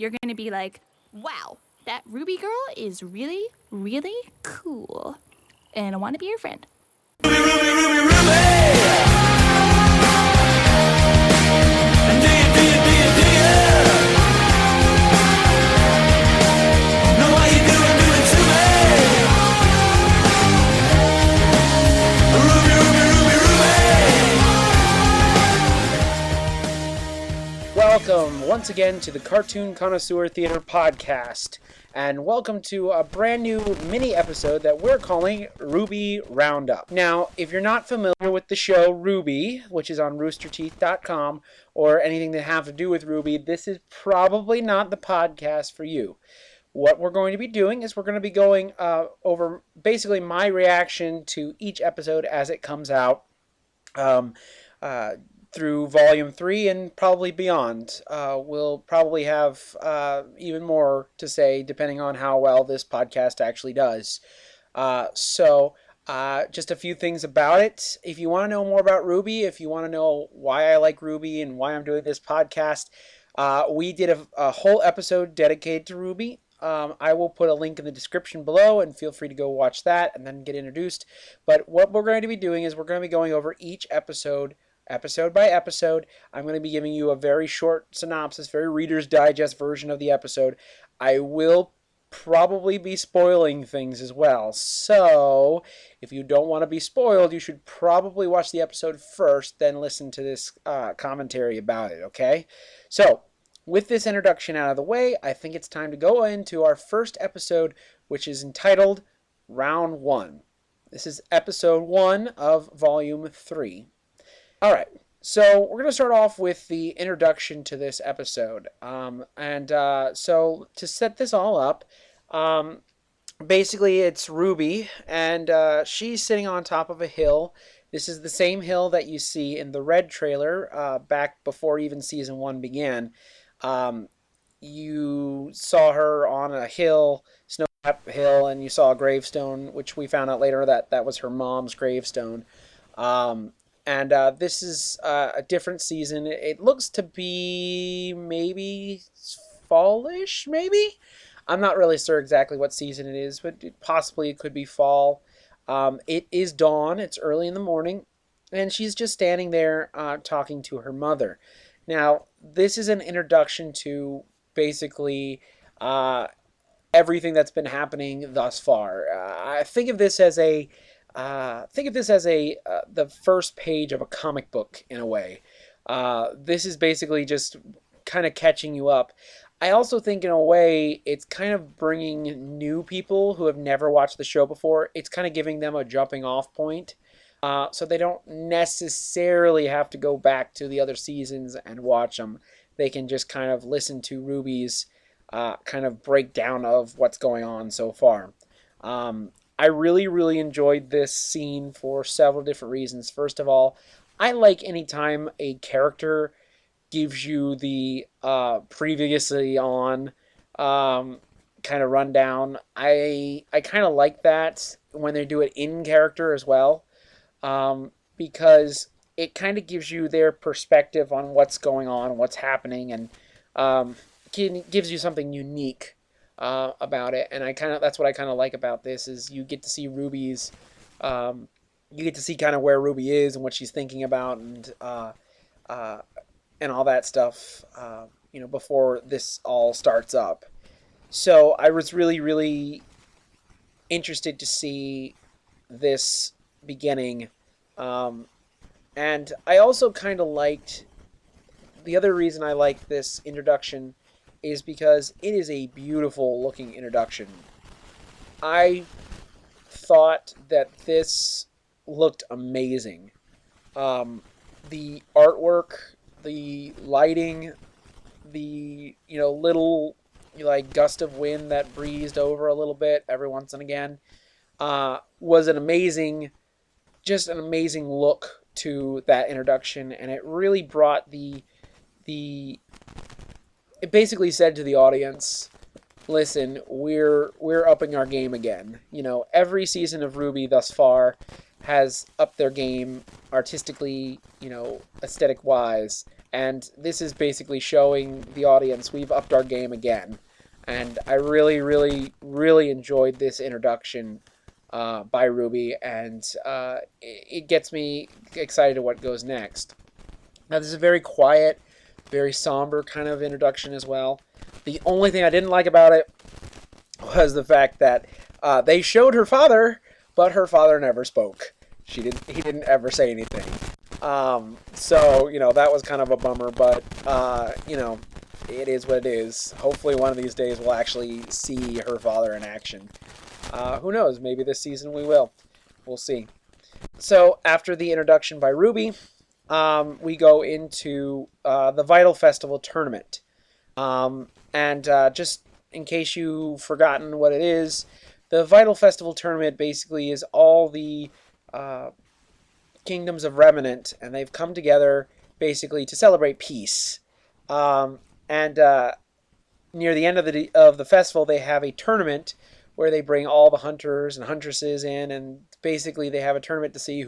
you're going to be like, wow, that RWBY girl is really, really cool. And I want to be your friend. RWBY, RWBY, RWBY! And do you? Know how you doing to me? RWBY, RWBY, RWBY! Welcome once again to the Cartoon Connoisseur Theater podcast, and welcome to a brand new mini episode that we're calling RWBY Roundup. Now, if you're not familiar with the show RWBY, which is on roosterteeth.com, or anything that have to do with RWBY, this is probably not the podcast for you. What we're going to be doing is we're going to be going over basically my reaction to each episode as it comes out. Through Volume 3 and probably beyond. We'll probably have even more to say depending on how well this podcast actually does. Just a few things about it. If you want to know more about RWBY, if you want to know why I like RWBY and why I'm doing this podcast, we did a whole episode dedicated to RWBY. I will put a link in the description below, and feel free to go watch that and then get introduced. But what we're going to be doing is we're going to be going over each episode by episode. I'm going to be giving you a very short synopsis, very Reader's Digest version of the episode. I will probably be spoiling things as well. So, if you don't want to be spoiled, you should probably watch the episode first, then listen to this commentary about it, okay? So, with this introduction out of the way, I think it's time to go into our first episode, which is entitled Round 1. This is episode 1 of Volume 3. Alright, so we're going to start off with the introduction to this episode. So to set this all up, basically it's RWBY, and she's sitting on top of a hill. This is the same hill that you see in the Red trailer back before even Season 1 began. You saw her on a hill, snow-capped hill, and you saw a gravestone, which we found out later that was her mom's gravestone. This is a different season. It looks to be maybe fallish, maybe? I'm not really sure exactly what season it is, but possibly it could be fall. It is dawn. It's early in the morning, and she's just standing there talking to her mother. Now, this is an introduction to basically everything that's been happening thus far. I think of this as the first page of a comic book in a way. This is basically just kind of catching you up. I also think in a way it's kind of bringing new people who have never watched the show before. It's kind of giving them a jumping off point. So they don't necessarily have to go back to the other seasons and watch them. They can just kind of listen to RWBY's kind of breakdown of what's going on so far. I really, really enjoyed this scene for several different reasons. First of all, I like anytime a character gives you the previously on kind of rundown. I kind of like that when they do it in character as well, because it kind of gives you their perspective on what's going on, what's happening, and gives you something unique about it. And that's what I kind of like about this, is you get to see RWBY's you get to see kind of where RWBY is and what she's thinking about, and all that stuff before this all starts up. So I was really, really interested to see this beginning, and I also kind of liked, the other reason I like this introduction is because it is a beautiful looking introduction. I thought that this looked amazing. The artwork, the lighting, the little gust of wind that breezed over a little bit every once and again was an amazing look to that introduction, and it really brought it basically said to the audience, listen, we're upping our game again. Every season of RWBY thus far has upped their game artistically, aesthetic wise, And this is basically showing the audience we've upped our game again. And I really, really, really enjoyed this introduction by RWBY, and it gets me excited to what goes next. Now, this is a very quiet, very somber kind of introduction as well. The only thing I didn't like about it was the fact that they showed her father, but her father never spoke. He didn't ever say anything. So, that was kind of a bummer, but, it is what it is. Hopefully one of these days we'll actually see her father in action. Who knows? Maybe this season we will. We'll see. So, after the introduction by RWBY, we go into the Vital Festival tournament. And just in case you've forgotten what it is, the Vital Festival tournament basically is all the kingdoms of Remnant, and they've come together basically to celebrate peace. And near the end of the festival, they have a tournament where they bring all the hunters and huntresses in, and basically they have a tournament to see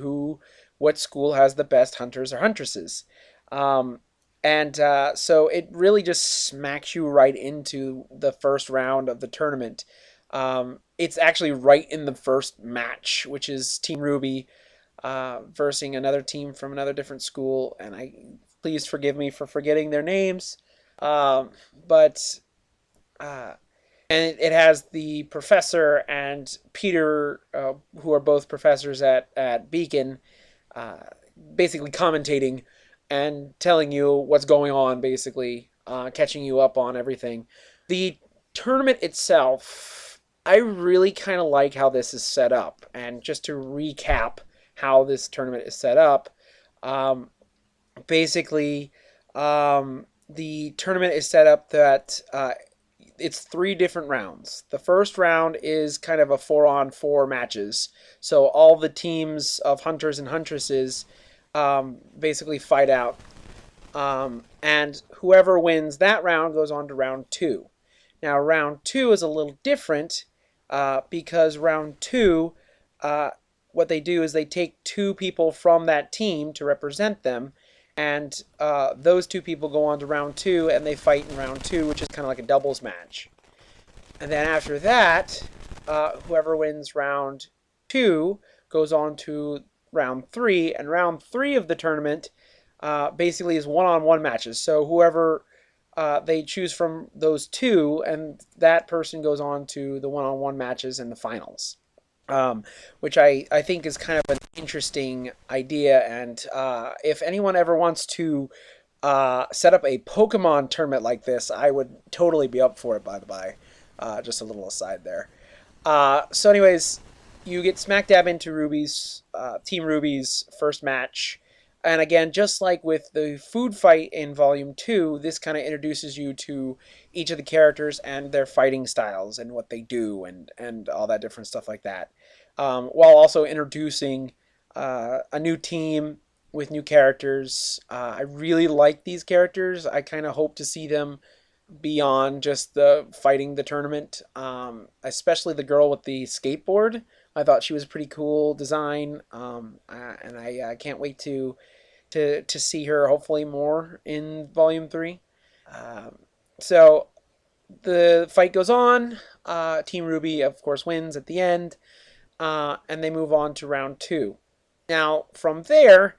what school has the best hunters or huntresses. So it really just smacks you right into the first round of the tournament. It's actually right in the first match, which is Team RWBY versus another team from another different school, and please forgive me for forgetting their names. And it has the professor and Peter, who are both professors at Beacon, basically commentating and telling you what's going on, basically, catching you up on everything. The tournament itself, I really kind of like how this is set up. And just to recap how this tournament is set up, basically, the tournament is set up that it's 3 different rounds. The first round is kind of a 4-on-4 matches. So all the teams of hunters and huntresses basically fight out. And whoever wins that round goes on to round 2. Now, round 2 is a little different because round 2, what they do is they take 2 people from that team to represent them. And those 2 people go on to round 2, and they fight in round 2, which is kind of like a doubles match. And then after that, whoever wins round 2 goes on to round 3. And round 3 of the tournament basically is one-on-one matches. So whoever they choose from those 2, and that person goes on to the one-on-one matches in the finals. Which I think is kind of an interesting idea. And if anyone ever wants to set up a Pokemon tournament like this, I would totally be up for it, by the by. Just a little aside there. So anyways, you get smack dab into Team RWBY's first match. And again, just like with the food fight in Volume 2, this kind of introduces you to each of the characters and their fighting styles and what they do and all that different stuff like that. While also introducing a new team with new characters. I really like these characters. I kind of hope to see them beyond just the fighting the tournament, especially the girl with the skateboard. I thought she was a pretty cool design, and I can't wait to see her hopefully more in Volume 3. So the fight goes on. Team RWBY, of course, wins at the end, and they move on to round 2. Now, from there,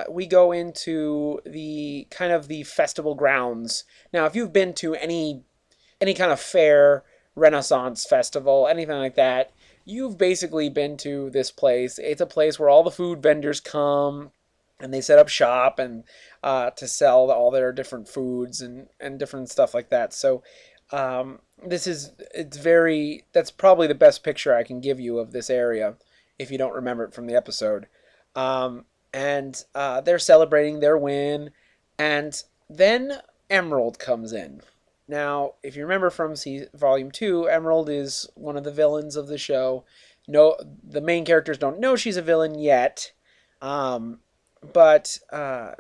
we go into the kind of the festival grounds. Now, if you've been to any kind of fair, Renaissance festival, anything like that, you've basically been to this place. It's a place where all the food vendors come and they set up shop and to sell all their different foods and different stuff like that. So that's probably the best picture I can give you of this area if you don't remember it from the episode. And they're celebrating their win, and then Emerald comes in. Now, if you remember from Volume 2, Emerald is one of the villains of the show. No, the main characters don't know she's a villain yet, but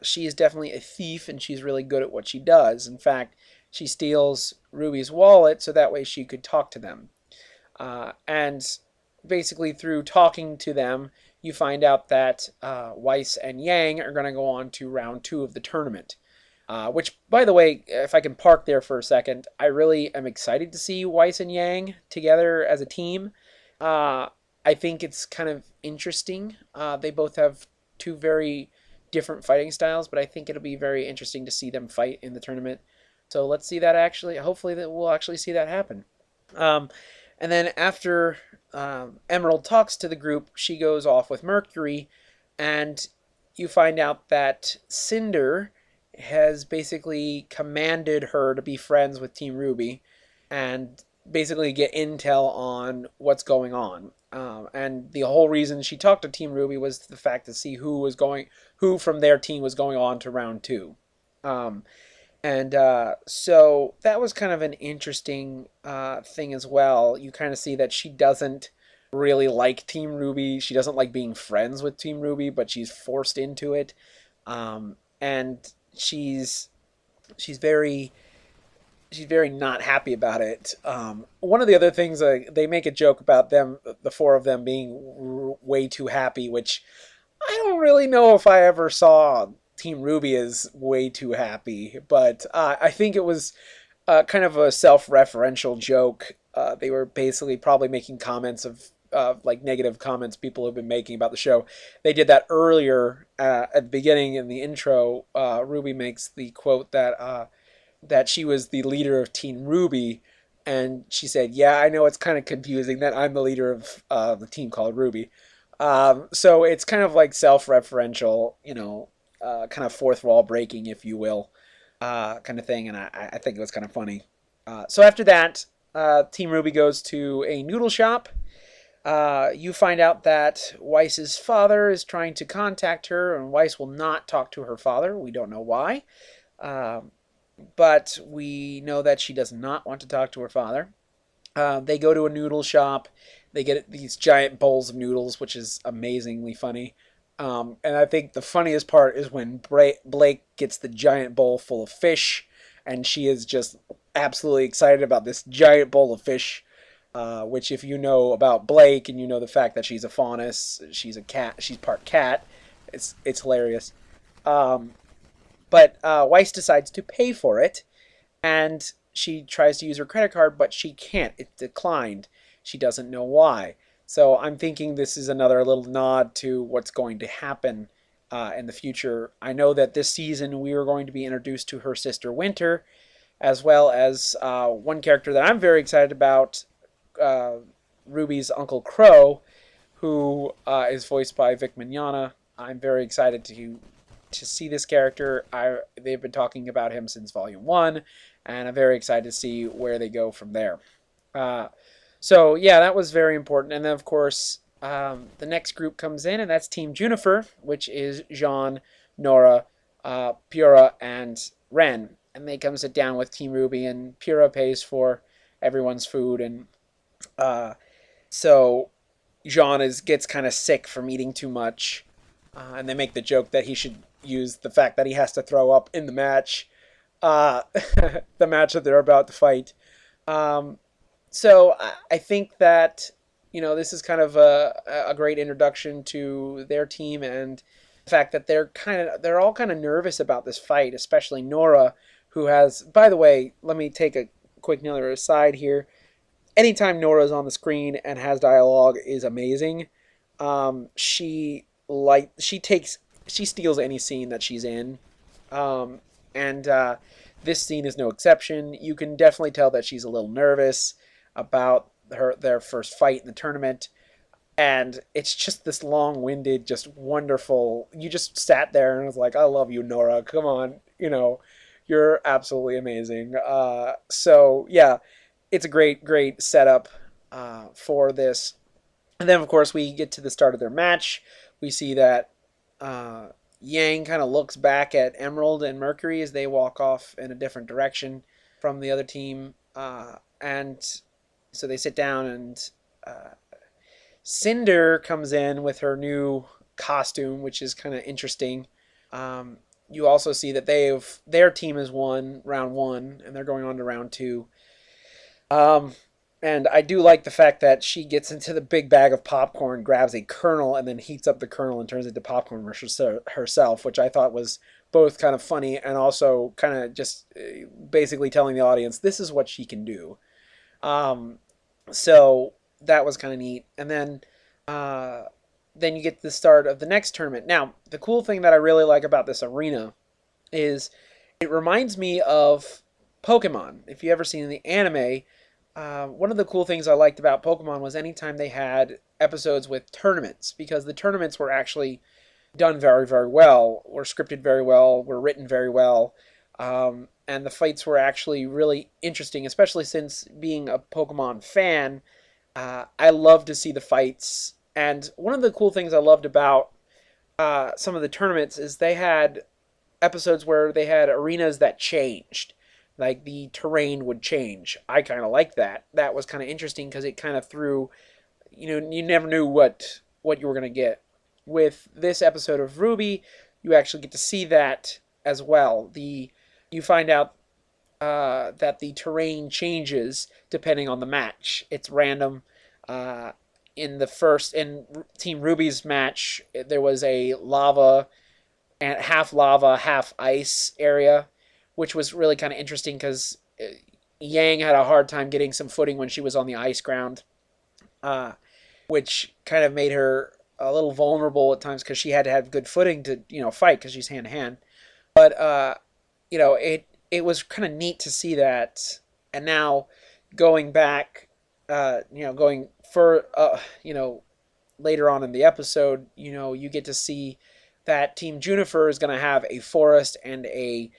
she is definitely a thief, and she's really good at what she does. In fact, she steals RWBY's wallet so that way she could talk to them. And basically through talking to them, you find out that Weiss and Yang are going to go on to round 2 of the tournament. Which, by the way, if I can park there for a second, I really am excited to see Weiss and Yang together as a team. Uh, I think it's kind of interesting. They both have two very different fighting styles, but I think it'll be very interesting to see them fight in the tournament. So let's see that actually. Hopefully, that we'll actually see that happen. Um, and then after Emerald talks to the group, she goes off with Mercury, and you find out that Cinder has basically commanded her to be friends with Team RWBY and basically get intel on what's going on. And the whole reason she talked to Team RWBY was the fact to see who from their team was going on to round two. And so that was kind of an interesting thing as well. You kind of see that she doesn't really like Team RWBY. She doesn't like being friends with Team RWBY, but she's forced into it. And she's very not happy about it. One of the other things, they make a joke about them, the four of them being way too happy, which I don't really know if I ever saw Team RWBY as way too happy, but I think it was kind of a self-referential joke. They were basically probably making comments of like negative comments people have been making about the show. They did that earlier at the beginning in the intro. RWBY makes the quote that she was the leader of Team RWBY, and she said, "Yeah, I know it's kind of confusing that I'm the leader of the team called RWBY." So it's kind of like self-referential, kind of fourth wall breaking, if you will, kind of thing, and I think it was kind of funny. So after that, Team RWBY goes to a noodle shop. You find out that Weiss's father is trying to contact her, and Weiss will not talk to her father. We don't know why. But we know that she does not want to talk to her father. They go to a noodle shop. They get these giant bowls of noodles, which is amazingly funny. And I think the funniest part is when Blake gets the giant bowl full of fish, and she is just absolutely excited about this giant bowl of fish. Which, if you know about Blake and you know the fact that she's a faunus, she's a cat, she's part cat, it's hilarious. But Weiss decides to pay for it, and she tries to use her credit card, but she can't. It's declined. She doesn't know why. So I'm thinking this is another little nod to what's going to happen in the future. I know that this season we are going to be introduced to her sister Winter, as well as one character that I'm very excited about, Ruby's Uncle Crow, who is voiced by Vic Mignogna. I'm very excited to see this character. They've been talking about him since Volume 1, and I'm very excited to see where they go from there. So, yeah, that was very important. And then, of course, the next group comes in, and that's Team Juniper, which is Jean, Nora, Pura, and Ren. And they come sit down with Team RWBY, and Pura pays for everyone's food, and so Jean gets kind of sick from eating too much, and they make the joke that he should use the fact that he has to throw up in the match, the match that they're about to fight. So I think that this is kind of a great introduction to their team, and the fact that they're all kind of nervous about this fight, especially Nora, who has. By the way, let me take a quick another aside here. Anytime Nora's on the screen and has dialogue is amazing. She steals any scene that she's in, and this scene is no exception. You can definitely tell that she's a little nervous about their first fight in the tournament, and it's just this long-winded, just wonderful. You just sat there and was like, "I love you, Nora. Come on, you're absolutely amazing." So yeah. It's a great setup for this. And then, of course, we get to the start of their match. We see that Yang kind of looks back at Emerald and Mercury as they walk off in a different direction from the other team. And so they sit down, and Cinder comes in with her new costume, which is kind of interesting. You also see that their team has won round 1, and they're going on to round 2. And I do like the fact that she gets into the big bag of popcorn, grabs a kernel, and then heats up the kernel and turns it into popcorn herself, which I thought was both kind of funny and also kind of just basically telling the audience this is what she can do. So that was kind of neat. And then you get the start of the next tournament. Now, the cool thing that I really like about this arena is it reminds me of Pokemon. If you ever seen the anime, one of the cool things I liked about Pokemon was anytime they had episodes with tournaments, because the tournaments were actually done very, very well, were scripted very well, were written very well, and the fights were actually really interesting, especially since being a Pokemon fan, I love to see the fights. And one of the cool things I loved about some of the tournaments is they had episodes where they had arenas that changed. Like the terrain would change. I kind of liked that. That was kind of interesting because it kind of threw, you never knew what you were going to get. With this episode of RWBY, you actually get to see that as well. You find out that the terrain changes depending on the match. It's random. In Team RWBY's match, there was a lava and half ice area, which was really kind of interesting because Yang had a hard time getting some footing when she was on the ice ground, which kind of made her a little vulnerable at times because she had to have good footing to fight because she's hand to hand. But it was kind of neat to see that. And now going back, going for later on in the episode, you get to see that Team Juniper is going to have a forest and a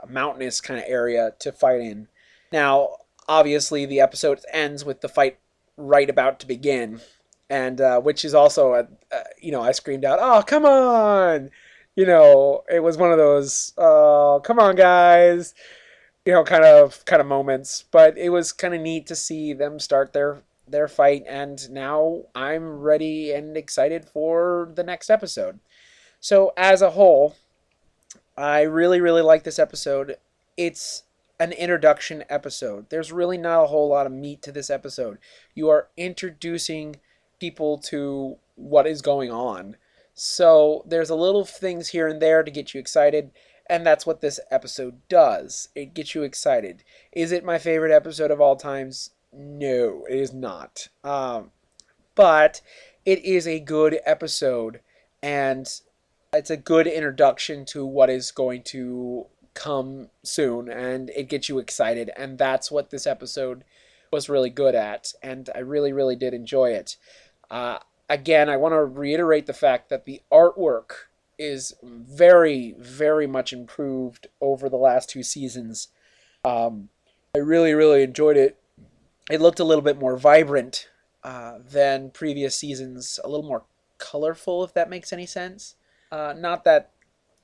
mountainous kind of area to fight in. Now, obviously, the episode ends with the fight right about to begin, and which is also, I screamed out, "Oh, come on!" It was one of those, "Oh, come on, guys!" kind of moments. But it was kind of neat to see them start their fight, and now I'm ready and excited for the next episode. So, as a whole, I really, really like this episode. It's an introduction episode. There's really not a whole lot of meat to this episode. You are introducing people to what is going on. So there's a little things here and there to get you excited, and that's what this episode does. It gets you excited. Is it my favorite episode of all times? No, it is not. But it is a good episode, and it's a good introduction to what is going to come soon, and it gets you excited, and that's what this episode was really good at, and I really, really did enjoy it. Again, I want to reiterate the fact that the artwork is very, very much improved over the last 2 seasons. I really, really enjoyed it. It looked a little bit more vibrant than previous seasons, a little more colorful, if that makes any sense. Not that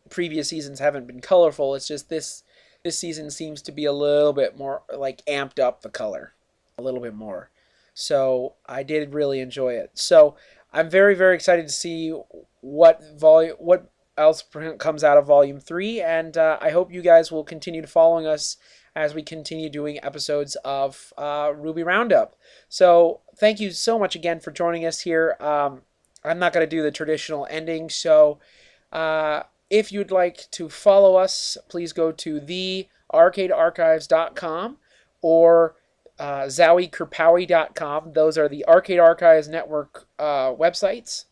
previous seasons haven't been colorful, it's just this season seems to be a little bit more, like, amped up the color a little bit more. So I did really enjoy it. So I'm very, very excited to see what else comes out of Volume 3, and I hope you guys will continue following us as we continue doing episodes of RWBY Roundup. So thank you so much again for joining us here. I'm not going to do the traditional ending, so if you'd like to follow us, please go to thearcadearchives.com or ZowieKerpowie.com. Those are the Arcade Archives Network websites.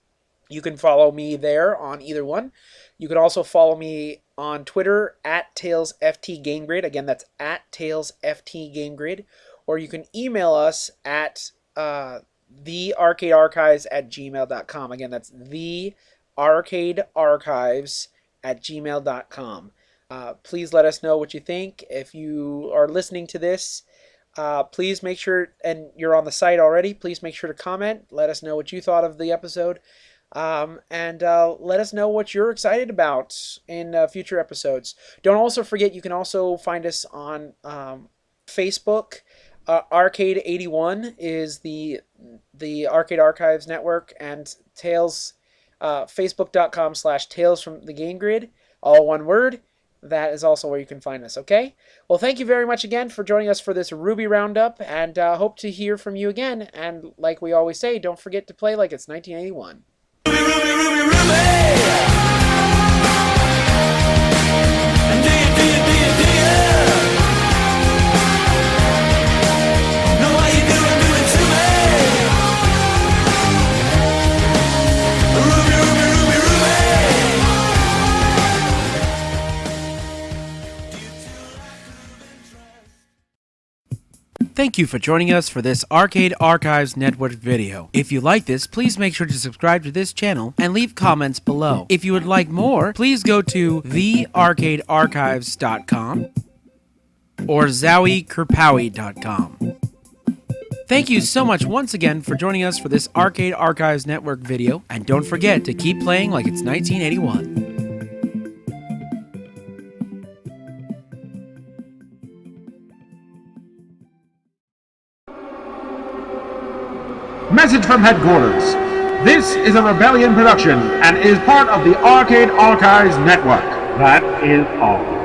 You can follow me there on either one. You can also follow me on Twitter at TailsFTGameGrid. Again, that's at TailsFTGameGrid. Or you can email us at thearcadearchives@gmail.com. Again, that's thearcadearchives@gmail.com. Please let us know what you think. If you are listening to this, please make sure, and you're on the site already, please make sure to comment. Let us know what you thought of the episode. And let us know what you're excited about in future episodes. Don't also forget, you can also find us on Facebook. Arcade81 is the Arcade Archives Network, and Tales, Facebook.com/Tales from the Game Grid, all one word. That is also where you can find us, okay? Well, thank you very much again for joining us for this RWBY Roundup, and hope to hear from you again. And like we always say, don't forget to play like it's 1981. RWBY, RWBY, RWBY! Thank you for joining us for this Arcade Archives Network video. If you like this, please make sure to subscribe to this channel and leave comments below. If you would like more, please go to thearcadearchives.com or zowiekerpowie.com. Thank you so much once again for joining us for this Arcade Archives Network video, and don't forget to keep playing like it's 1981. Message from headquarters. This is a Rebellion production and is part of the Arcade Archives Network. That is all.